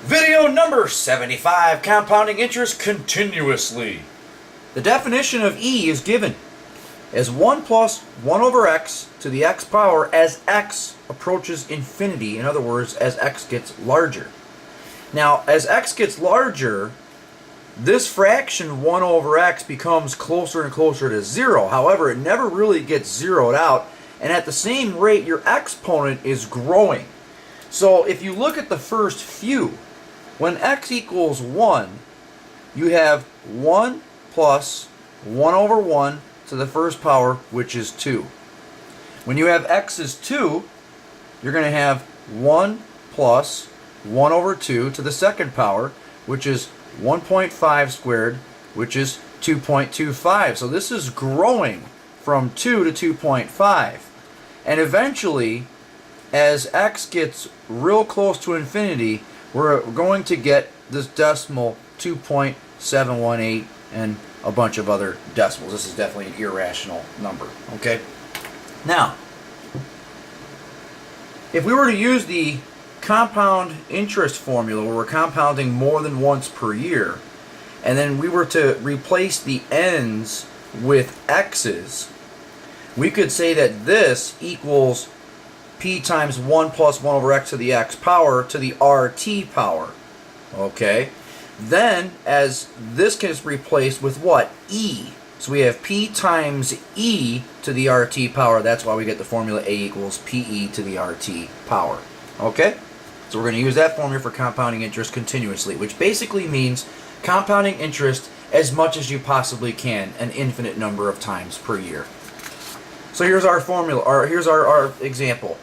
Video number 75, compounding interest continuously. The definition of E is given as 1 plus 1 over x to the x power as x approaches infinity. In other words, as x gets larger. Now, as x gets larger, this fraction 1 over x becomes closer and closer to 0. However, it never really gets zeroed out, and at the same rate, your exponent is growing. So if you look at the first few, when x equals 1, you have 1 plus 1 over 1 to the first power, which is 2. When you have x is 2, you're going to have 1 plus 1 over 2 to the second power, which is 1.5 squared, which is 2.25. So this is growing from 2 to 2.5. And eventually, as x gets real close to infinity, we're going to get this decimal 2.718 and a bunch of other decimals. This is definitely an irrational number. Okay? Now, if we were to use the compound interest formula where we're compounding more than once per year, and then we were to replace the n's with x's, we could say that this equals p times 1 plus 1 over x to the x power to the RT power. Okay? Then, as this gets replaced with what? E. So we have p times e to the RT power. That's why we get the formula A equals PE to the RT power. Okay? So we're going to use that formula for compounding interest continuously, which basically means compounding interest as much as you possibly can, an infinite number of times per year. So here's our formula, or here's our example.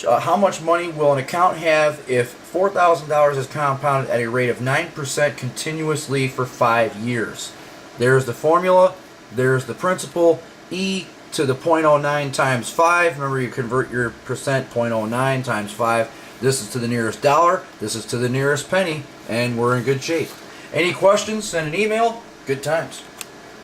How much money will an account have if $4,000 is compounded at a rate of 9% continuously for 5 years? There's the formula, there's the principal, e to the 0.09 times 5. Remember, you convert your percent, 0.09 times 5. This is to the nearest dollar, this is to the nearest penny, and we're in good shape. Any questions, send an email. Good times.